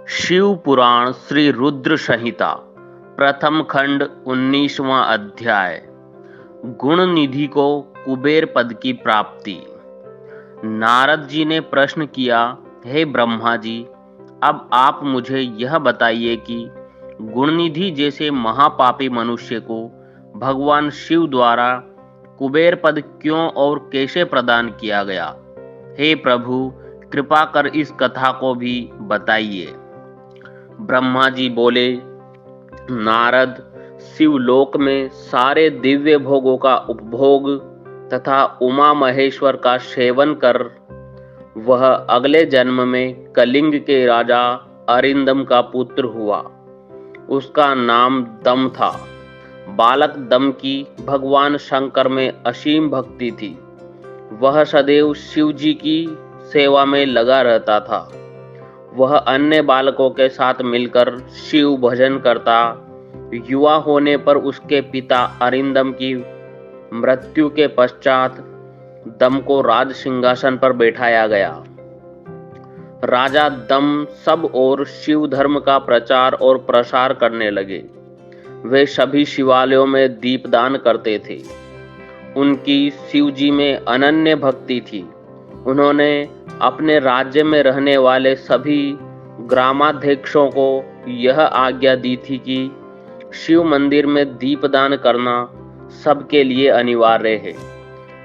शिव पुराण श्री रुद्र संहिता प्रथम खंड 19वां अध्याय। गुण निधि को कुबेर पद की प्राप्ति। नारद जी ने प्रश्न किया, हे ब्रह्मा जी, अब आप मुझे यह बताइए कि गुणनिधि जैसे महापापी मनुष्य को भगवान शिव द्वारा कुबेर पद क्यों और कैसे प्रदान किया गया। हे प्रभु, कृपा कर इस कथा को भी बताइए। ब्रह्मा जी बोले, नारद, शिवलोक में सारे दिव्य भोगों का उपभोग तथा उमा महेश्वर का सेवन कर वह अगले जन्म में कलिंग के राजा अरिंदम का पुत्र हुआ। उसका नाम दम था। बालक दम की भगवान शंकर में असीम भक्ति थी। वह सदैव शिव जी की सेवा में लगा रहता था। वह अन्य बालकों के साथ मिलकर शिव भजन करता। युवा होने पर उसके पिता अरिंदम की मृत्यु के पश्चात दम को राज सिंहासन पर बैठाया गया। राजा दम सब ओर शिव धर्म का प्रचार और प्रसार करने लगे। वे सभी शिवालयों में दीपदान करते थे। उनकी शिव जी में अनन्य भक्ति थी। उन्होंने अपने राज्य में रहने वाले सभी ग्रामाध्यक्षों को यह आज्ञा दी थी कि शिव मंदिर में दीपदान करना सबके लिए अनिवार्य है।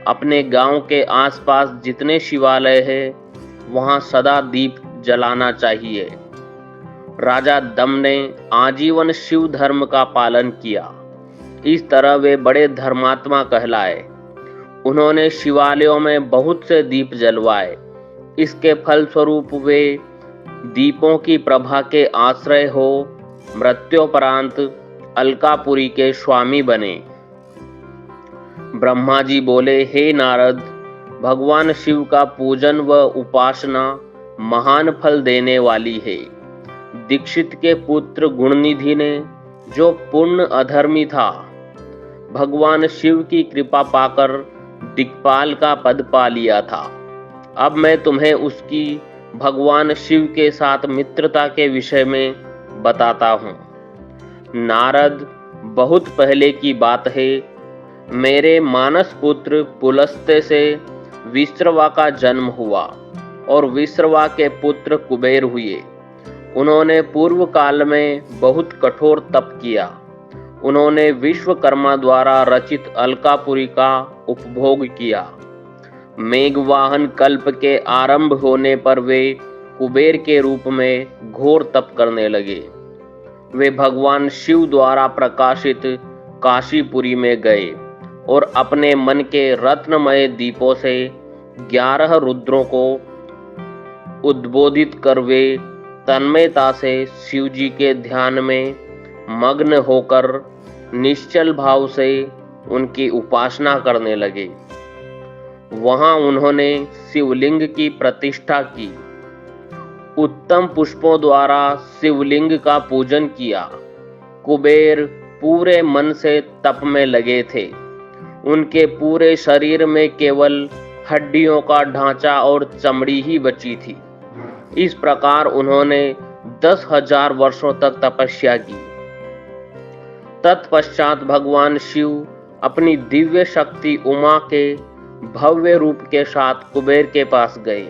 अपने गांव के आसपास जितने शिवालय हैं, वहां सदा दीप जलाना चाहिए। राजा दम ने आजीवन शिव धर्म का पालन किया। इस तरह वे बड़े धर्मात्मा कहलाए। उन्होंने शिवालयों में बहुत से दीप जलवाए। इसके फलस्वरूप वे दीपों की प्रभा के आश्रय हो मृत्योपरांत अलकापुरी के स्वामी बने। ब्रह्मा जी बोले, हे नारद, भगवान शिव का पूजन व उपासना महान फल देने वाली है। दीक्षित के पुत्र गुणनिधि ने, जो पूर्ण अधर्मी था, भगवान शिव की कृपा पाकर दिक्पाल का पद पा लिया था। अब मैं तुम्हें उसकी भगवान शिव के साथ मित्रता के विषय में बताता हूँ। नारद, बहुत पहले की बात है। मेरे मानस पुत्र पुलस्त्य से विश्रवा का जन्म हुआ और विश्रवा के पुत्र कुबेर हुए। उन्होंने पूर्व काल में बहुत कठोर तप किया। उन्होंने विश्वकर्मा द्वारा रचित अलकापुरी का उपभोग किया। मेघवाहन कल्प के आरंभ होने पर वे कुबेर के रूप में घोर तप करने लगे। वे भगवान शिव द्वारा प्रकाशित काशीपुरी में गए और अपने मन के रत्नमय दीपों से 11 रुद्रों को उद्बोधित कर वे तन्मयता से शिव जी के ध्यान में मग्न होकर निश्चल भाव से उनकी उपासना करने लगे। वहां उन्होंने शिवलिंग की प्रतिष्ठा की। उत्तम पुष्पों द्वारा शिवलिंग का पूजन किया। कुबेर पूरे मन से तप में लगे थे। उनके पूरे शरीर में केवल हड्डियों का ढांचा और चमड़ी ही बची थी। इस प्रकार उन्होंने 10,000 वर्षों तक तपस्या की। तत्पश्चात भगवान शिव अपनी दिव्य शक्ति उमा के भव्य रूप के साथ कुबेर के पास गए।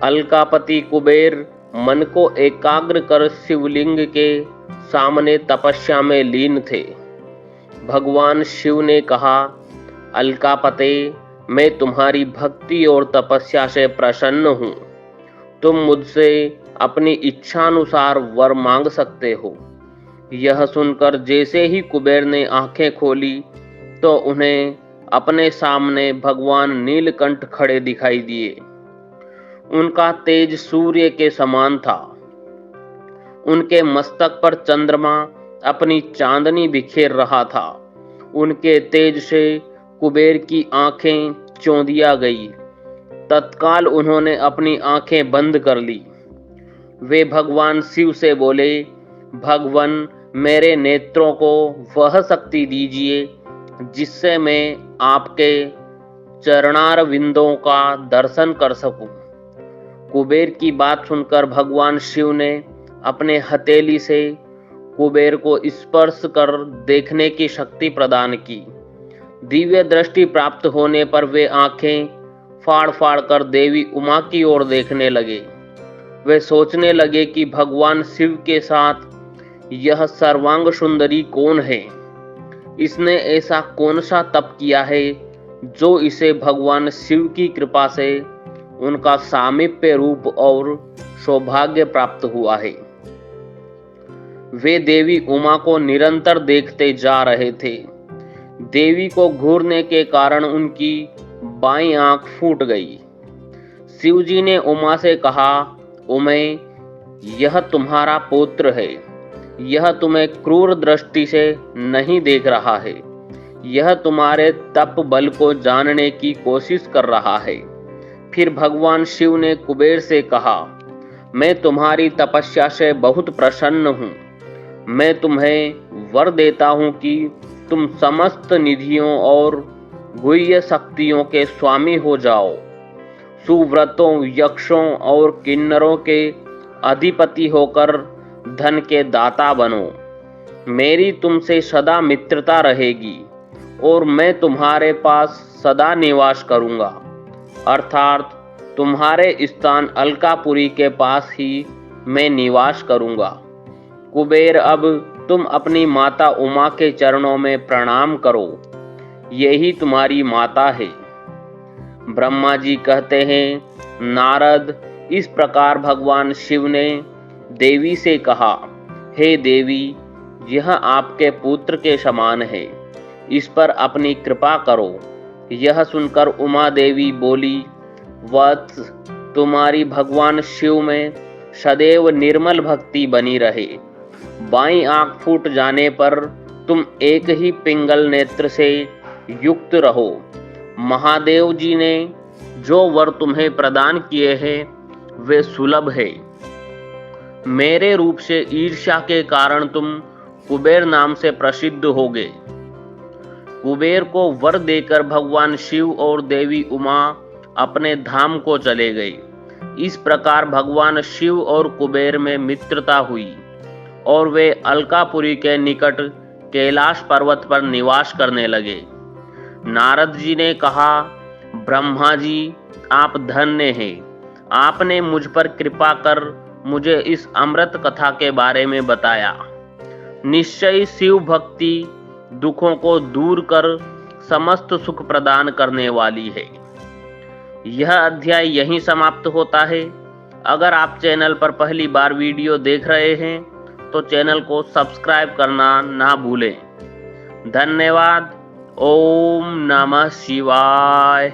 अलकापति कुबेर मन को एकाग्र कर शिवलिंग के सामने तपस्या में लीन थे। भगवान शिव ने कहा, अलकापते, मैं तुम्हारी भक्ति और तपस्या से प्रसन्न हूँ। तुम मुझसे अपनी इच्छानुसार वर मांग सकते हो। यह सुनकर जैसे ही कुबेर ने आंखें खोली तो उन्हें अपने सामने भगवान नीलकंठ खड़े दिखाई दिए। उनका तेज सूर्य के समान था। उनके मस्तक पर चंद्रमा अपनी चांदनी बिखेर रहा था। उनके तेज से कुबेर की आंखें चौंधिया गई। तत्काल उन्होंने अपनी आंखें बंद कर ली। वे भगवान शिव से बोले, भगवान, मेरे नेत्रों को वह शक्ति दीजिए जिससे मैं आपके चरणारविंदों का दर्शन कर सकूं। कुबेर की बात सुनकर भगवान शिव ने अपने हथेली से कुबेर को स्पर्श कर देखने की शक्ति प्रदान की। दिव्य दृष्टि प्राप्त होने पर वे आंखें फाड़ फाड़ कर देवी उमा की ओर देखने लगे। वे सोचने लगे कि भगवान शिव के साथ यह सर्वांग सुंदरी कौन है। इसने ऐसा कौन सा तप किया है जो इसे भगवान शिव की कृपा से उनका सामीप्य रूप और सौभाग्य प्राप्त हुआ है। वे देवी उमा को निरंतर देखते जा रहे थे। देवी को घूरने के कारण उनकी बाईं आंख फूट गई। शिवजी ने उमा से कहा, उमे, यह तुम्हारा पुत्र है। यह तुम्हें क्रूर दृष्टि से नहीं देख रहा है। यह तुम्हारे तप बल को जानने की कोशिश कर रहा है। फिर भगवान शिव ने कुबेर से कहा, मैं तुम्हारी तपस्या से बहुत प्रसन्न हूँ। मैं तुम्हें वर देता हूँ कि तुम समस्त निधियों और गुह्य शक्तियों के स्वामी हो जाओ। सुव्रतों, यक्षों और किन्नरों के अधिपति होकर धन के दाता बनो। मेरी तुमसे सदा मित्रता रहेगी और मैं तुम्हारे पास सदा निवास करूंगा, अर्थात तुम्हारे स्थान अलकापुरी के पास ही मैं निवास करूंगा। कुबेर, अब तुम अपनी माता उमा के चरणों में प्रणाम करो। यही तुम्हारी माता है। ब्रह्मा जी कहते हैं, नारद, इस प्रकार भगवान शिव ने देवी से कहा, हे देवी, यह आपके पुत्र के समान है। इस पर अपनी कृपा करो। यह सुनकर उमा देवी बोली, वत्स, तुम्हारी भगवान शिव में सदैव निर्मल भक्ति बनी रहे। बाईं आंख फूट जाने पर तुम एक ही पिंगल नेत्र से युक्त रहो। महादेव जी ने जो वर तुम्हें प्रदान किए हैं वे सुलभ है। मेरे रूप से ईर्ष्या के कारण तुम कुबेर नाम से प्रसिद्ध होगे। कुबेर को वर देकर भगवान शिव और देवी उमा अपने धाम को चले गए। इस प्रकार भगवान शिव और कुबेर में मित्रता हुई और वे अलकापुरी के निकट कैलाश पर्वत पर निवास करने लगे। नारद जी ने कहा, ब्रह्मा जी, आप धन्य हैं। आपने मुझ पर कृपा कर मुझे इस अमृत कथा के बारे में बताया। निश्चय शिव भक्ति दुखों को दूर कर समस्त सुख प्रदान करने वाली है। यह अध्याय यहीं समाप्त होता है। अगर आप चैनल पर पहली बार वीडियो देख रहे हैं तो चैनल को सब्सक्राइब करना ना भूलें। धन्यवाद। ओम नमः शिवाय।